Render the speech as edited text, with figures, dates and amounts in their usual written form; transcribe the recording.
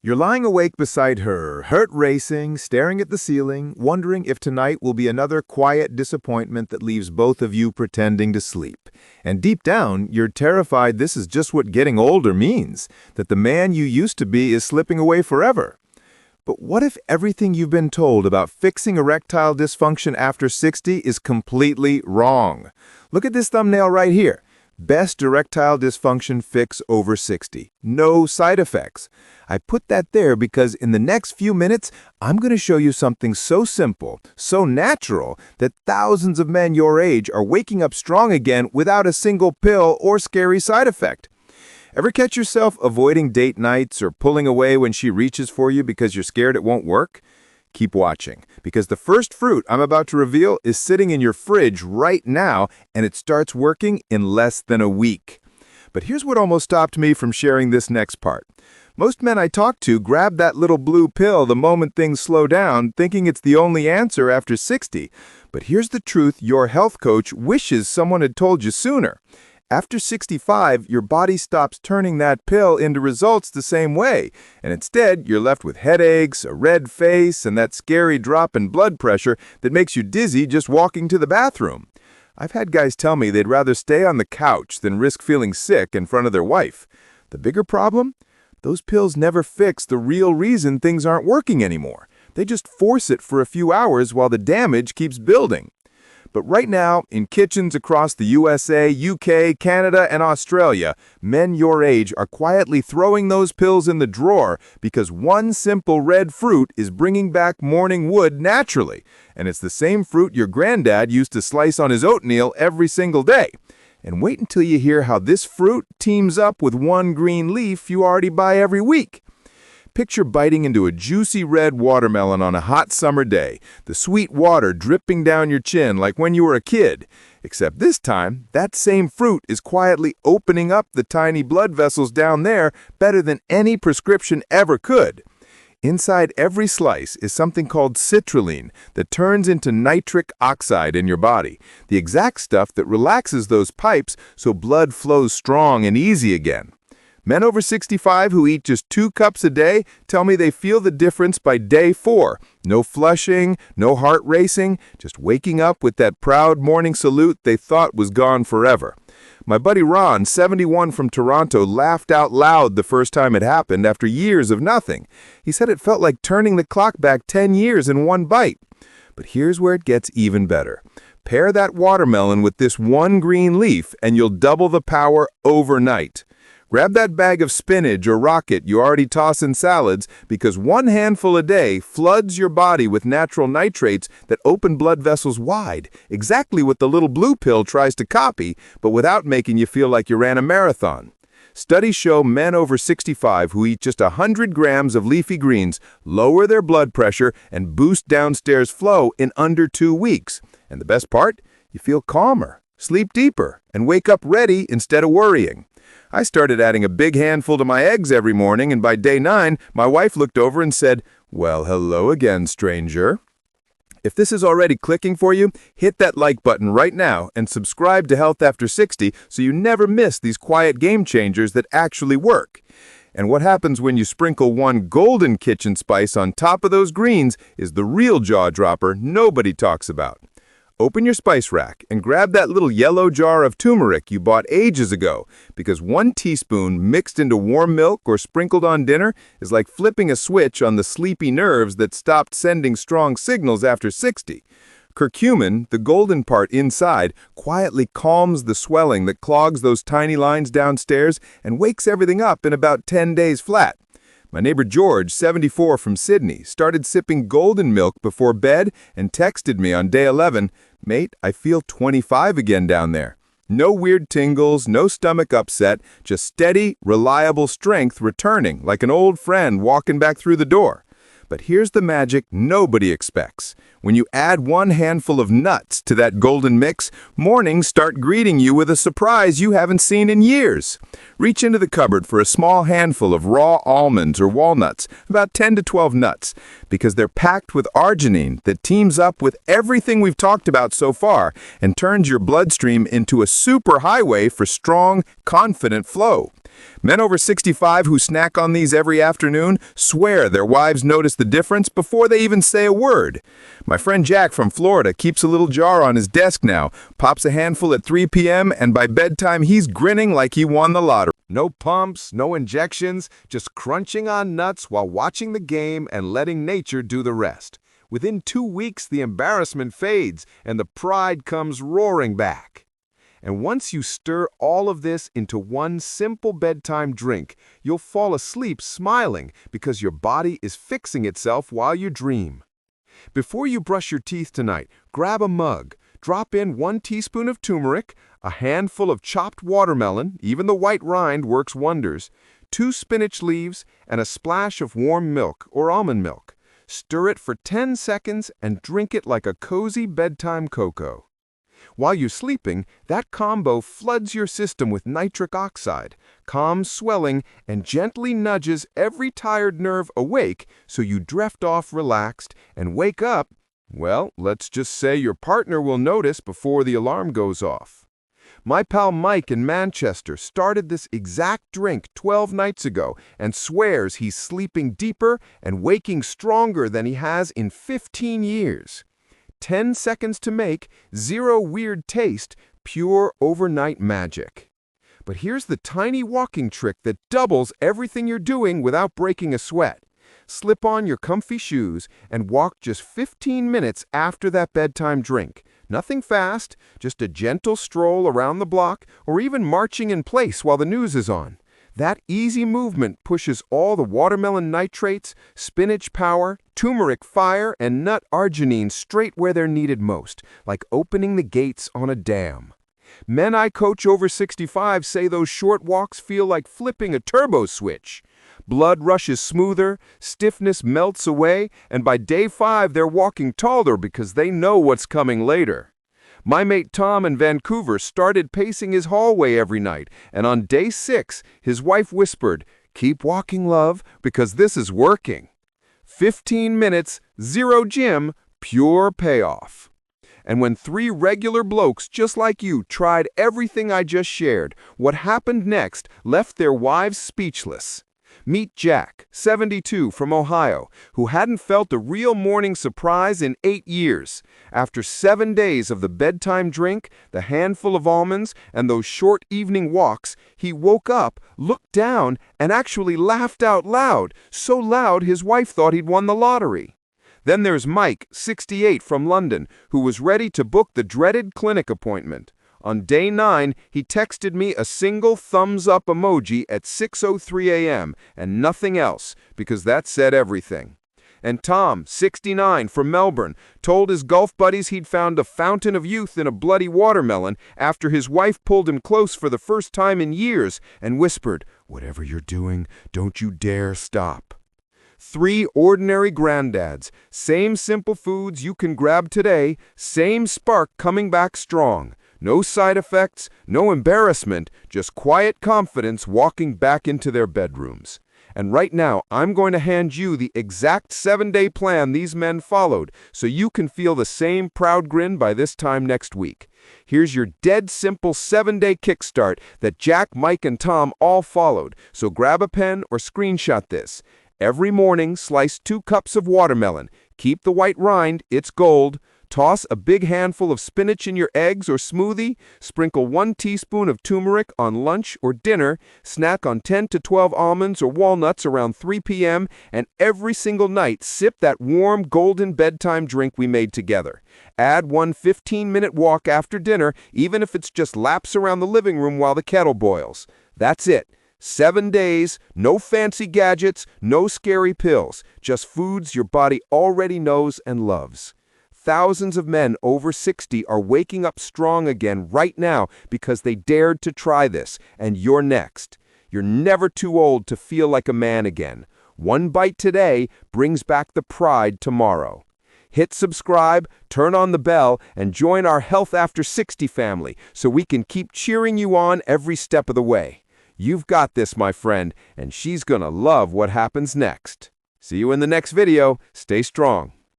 You're lying awake beside her, heart racing, staring at the ceiling, wondering if tonight will be another quiet disappointment that leaves both of you pretending to sleep. And deep down, you're terrified this is just what getting older means, that the man you used to be is slipping away forever. But what if everything you've been told about fixing erectile dysfunction after 60 is completely wrong? Look at this thumbnail right here. Best erectile dysfunction fix over 60. No side effects. I put that there because in the next few minutes, I'm going to show you something so simple, so natural, that thousands of men your age are waking up strong again without a single pill or scary side effect. Ever catch yourself avoiding date nights or pulling away when she reaches for you because you're scared it won't work? Keep watching, because the first fruit I'm about to reveal is sitting in your fridge right now, and it starts working in less than a week. But here's what almost stopped me from sharing this next part. Most men I talk to grab that little blue pill the moment things slow down, thinking it's the only answer after 60. But here's the truth your health coach wishes someone had told you sooner. After 65, your body stops turning that pill into results the same way, and instead you're left with headaches, a red face, and that scary drop in blood pressure that makes you dizzy just walking to the bathroom. I've had guys tell me they'd rather stay on the couch than risk feeling sick in front of their wife. The bigger problem? Those pills never fix the real reason things aren't working anymore. They just force it for a few hours while the damage keeps building. But right now, in kitchens across the USA, UK, Canada, and Australia, men your age are quietly throwing those pills in the drawer because one simple red fruit is bringing back morning wood naturally. And it's the same fruit your granddad used to slice on his oatmeal every single day. And wait until you hear how this fruit teams up with one green leaf you already buy every week. Picture biting into a juicy red watermelon on a hot summer day, the sweet water dripping down your chin like when you were a kid. Except this time, that same fruit is quietly opening up the tiny blood vessels down there better than any prescription ever could. Inside every slice is something called citrulline that turns into nitric oxide in your body, the exact stuff that relaxes those pipes so blood flows strong and easy again. Men over 65 who eat just 2 cups a day tell me they feel the difference by day 4. No flushing, no heart racing, just waking up with that proud morning salute they thought was gone forever. My buddy Ron, 71 from Toronto, laughed out loud the first time it happened after years of nothing. He said it felt like turning the clock back 10 years in one bite. But here's where it gets even better. Pair that watermelon with this one green leaf and you'll double the power overnight. Grab that bag of spinach or rocket you already toss in salads because one handful a day floods your body with natural nitrates that open blood vessels wide, exactly what the little blue pill tries to copy, but without making you feel like you ran a marathon. Studies show men over 65 who eat just 100 grams of leafy greens lower their blood pressure and boost downstairs flow in under 2 weeks. And the best part? You feel calmer, sleep deeper, and wake up ready instead of worrying. I started adding a big handful to my eggs every morning, and by day 9, my wife looked over and said, "Well, hello again, stranger." If this is already clicking for you, hit that like button right now and subscribe to Health After 60 so you never miss these quiet game changers that actually work. And what happens when you sprinkle one golden kitchen spice on top of those greens is the real jaw-dropper nobody talks about. Open your spice rack and grab that little yellow jar of turmeric you bought ages ago, because 1 teaspoon mixed into warm milk or sprinkled on dinner is like flipping a switch on the sleepy nerves that stopped sending strong signals after 60. Curcumin, the golden part inside, quietly calms the swelling that clogs those tiny lines downstairs and wakes everything up in about 10 days flat. My neighbor George, 74 from Sydney, started sipping golden milk before bed and texted me on day 11, "Mate, I feel 25 again down there." No weird tingles, no stomach upset, just steady, reliable strength returning like an old friend walking back through the door. But here's the magic nobody expects. When you add 1 handful of nuts to that golden mix, mornings start greeting you with a surprise you haven't seen in years. Reach into the cupboard for a small handful of raw almonds or walnuts, about 10 to 12 nuts, because they're packed with arginine that teams up with everything we've talked about so far and turns your bloodstream into a superhighway for strong, confident flow. Men over 65 who snack on these every afternoon swear their wives notice the difference before they even say a word. My friend Jack from Florida keeps a little jar on his desk now, pops a handful at 3 p.m., and by bedtime he's grinning like he won the lottery. No pumps, no injections, just crunching on nuts while watching the game and letting nature do the rest. Within 2 weeks, the embarrassment fades and the pride comes roaring back. And once you stir all of this into one simple bedtime drink, you'll fall asleep smiling because your body is fixing itself while you dream. Before you brush your teeth tonight, grab a mug, drop in 1 teaspoon of turmeric, a handful of chopped watermelon, even the white rind works wonders, 2 spinach leaves, and a splash of warm milk or almond milk. Stir it for 10 seconds and drink it like a cozy bedtime cocoa. While you're sleeping, that combo floods your system with nitric oxide, calms swelling, and gently nudges every tired nerve awake so you drift off relaxed and wake up, well, let's just say your partner will notice before the alarm goes off. My pal Mike in Manchester started this exact drink 12 nights ago and swears he's sleeping deeper and waking stronger than he has in 15 years. 10 seconds to make, 0 weird taste, pure overnight magic. But here's the tiny walking trick that doubles everything you're doing without breaking a sweat. Slip on your comfy shoes and walk just 15 minutes after that bedtime drink. Nothing fast, just a gentle stroll around the block or even marching in place while the news is on. That easy movement pushes all the watermelon nitrates, spinach power, turmeric fire, and nut arginine straight where they're needed most, like opening the gates on a dam. Men I coach over 65 say those short walks feel like flipping a turbo switch. Blood rushes smoother, stiffness melts away, and by day 5 they're walking taller because they know what's coming later. My mate Tom in Vancouver started pacing his hallway every night, and on day 6, his wife whispered, "Keep walking, love, because this is working." 15 minutes, 0 gym, pure payoff. And when 3 regular blokes just like you tried everything I just shared, what happened next left their wives speechless. Meet Jack, 72, from Ohio, who hadn't felt a real morning surprise in 8 years. After 7 days of the bedtime drink, the handful of almonds, and those short evening walks, he woke up, looked down, and actually laughed out loud, so loud his wife thought he'd won the lottery. Then there's Mike, 68, from London, who was ready to book the dreaded clinic appointment. On day 9, he texted me a single thumbs-up emoji at 6:03 a.m. and nothing else, because that said everything. And Tom, 69, from Melbourne, told his golf buddies he'd found a fountain of youth in a bloody watermelon after his wife pulled him close for the first time in years and whispered, "Whatever you're doing, don't you dare stop." 3 ordinary granddads, same simple foods you can grab today, same spark coming back strong. No side effects, no embarrassment, just quiet confidence walking back into their bedrooms. And right now, I'm going to hand you the exact 7-day plan these men followed so you can feel the same proud grin by this time next week. Here's your dead simple 7-day kickstart that Jack, Mike, and Tom all followed, so grab a pen or screenshot this. Every morning, slice 2 cups of watermelon. Keep the white rind, it's gold. Toss a big handful of spinach in your eggs or smoothie, sprinkle 1 teaspoon of turmeric on lunch or dinner, snack on 10 to 12 almonds or walnuts around 3 p.m., and every single night sip that warm golden bedtime drink we made together. Add 1 15-minute walk after dinner, even if it's just laps around the living room while the kettle boils. That's it. 7 days, no fancy gadgets, no scary pills, just foods your body already knows and loves. Thousands of men over 60 are waking up strong again right now because they dared to try this, and you're next. You're never too old to feel like a man again. 1 bite today brings back the pride tomorrow. Hit subscribe, turn on the bell, and join our Health After 60 family so we can keep cheering you on every step of the way. You've got this, my friend, and she's gonna love what happens next. See you in the next video. Stay strong.